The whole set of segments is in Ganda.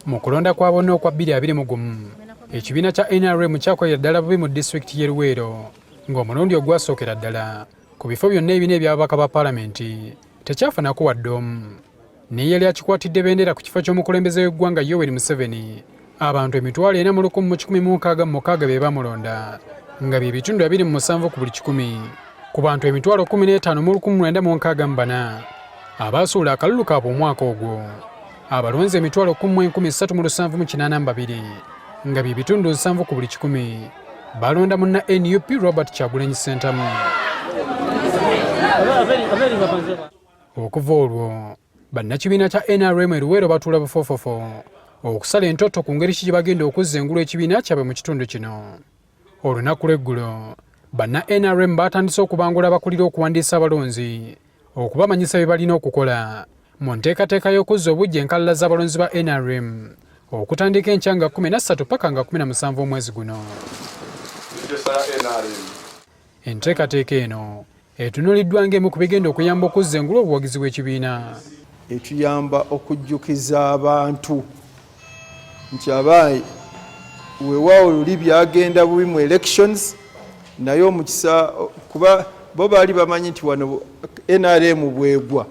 Mu kulonda kw'abonna okwa 2021 ekibiina kya NRM kyakolera ddala bubi mu disitulikiti y'e Luwero ng'omulundi ogwasookera ddala ku bifo byonna ebina ebyababaka ba palamenti tekyafunako wadde omu. Naye yali akikwatidde bendera ku kifo ky'omukulembeze w'eggwanga Yoweri Museveni abantu emitwalo 4,166 be bamulonda nga bye bitundu 27 ku buli 100 ku bantu emitwalo 15,964 abaasuula akalulu kaabwe omwaka ogwo. Abalonzi emitwalo 13,782 nga bye bitundu 7 ku buli 100 balonda munna NUP Robert Kyagulanyi Ssentamu. Okuva olwo bannakibiina kya NRM e Luwero batuula bufofofo okusala entoto ku ngeri ki bagenda okuzza engulu ekibiina kyabwe mu kitundu kino. Olunaku lw'eggulo banna NRM batandise okubangula abakulira okuwandiisa abalonzi okubamanyisa bye balina okukola mu nteekateeka y'okuzza obuggya enkalala z'abalonzi ba NRM okutandika enkya nga 13 paka nga 17 omwezi guno. Enteekateeka eno etunuuliddwa ng'emu ku bigenda okuyamba okuzza engulu obuwagizi bw'ekibiina. Etuyamba okujjukiza abantu nti abaayi weewaawo luli byagenda bubi mu elections naye omukisa kuba bo baali bamanyi nti wano NRM bwegwa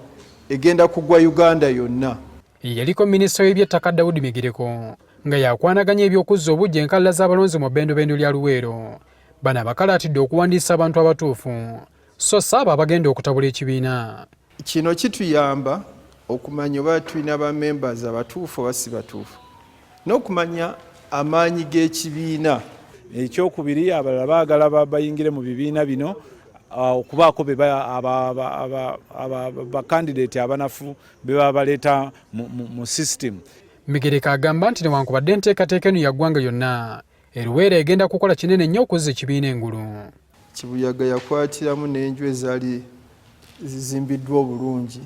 egenda kugwa Uganda yonna. Yaliko minisita w'ebyettaka Daudi Migireko nga yakwanaganya eby'okuzza obuggya enkalala z'abalonzi mu bendobendo lya Luwero. Bano abakalaatidde okuwandiisa abantu abatuufu so saaba abagenda okutabula ekibiina. Kino kituyamba okumanya oba tulina ba members abatuufu oba si batuufu n'okumanya amaanyi g'ekibiina. Ekyokubiri abalala baagala bayingire mu bibiina bino okubaako bakandidate abanafu be baba baleeta mu system. Migereka agamba nti newankubadde enteekateeka eno ya ggwanga yonna Luwero egenda kukola kinene nnyo okuzza ekibiina engulu. Kibuyaga yakwatiramu n'enju ezaali zizimbiddwa obulungi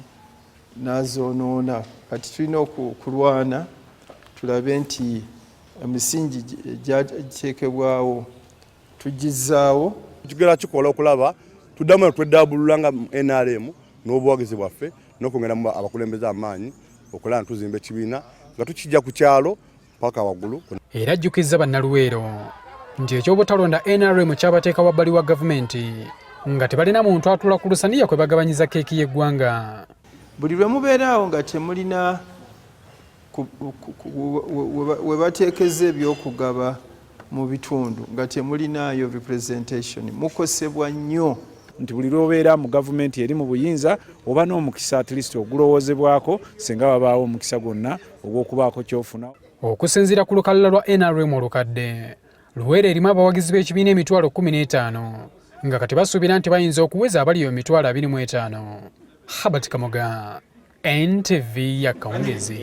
n'azoonoona. Kati tulina okulwana tulabe nti emisingi gyateekebwawo tugizzaawo. Tugenda kikola okulaba tuddamu ne tweddabulula nga NRM n'obuwagizi bwaffe n'okwongeramu abakulembeze amaanyi okulaba tuzimba ekibiina nga tukijja ku kyalo paka waggulu. Era ajjukizza bannaluweero nti ekyobutalonda NRM kyabateeka wabbali wa gavumenti nga tebalina muntu atuula ku lusaniya kwe bagabanyiza keeki y'eggwanga. Buli lwe mubeeraawo nga temulina we bateekeza ebyokugaba mu bitundu nga temulinaayo representation mukosebwa nnyo. Nti buli lw'obeera mu gavumenti eri mu buyinza oba n'omukisa at least ogulowoozebwako singa babaawo omukisa gwonna ogw'okubaako ky'ofuna. Okusinziira ku lukalala lwa NRM olukadde, Luwero erimu abawagizi b'ekibiina emitwalo 15 nga kati basuubira nti bayinza okuweza abali emitwalo 25. Habert Kamoga, NTV ya Akawungeezi.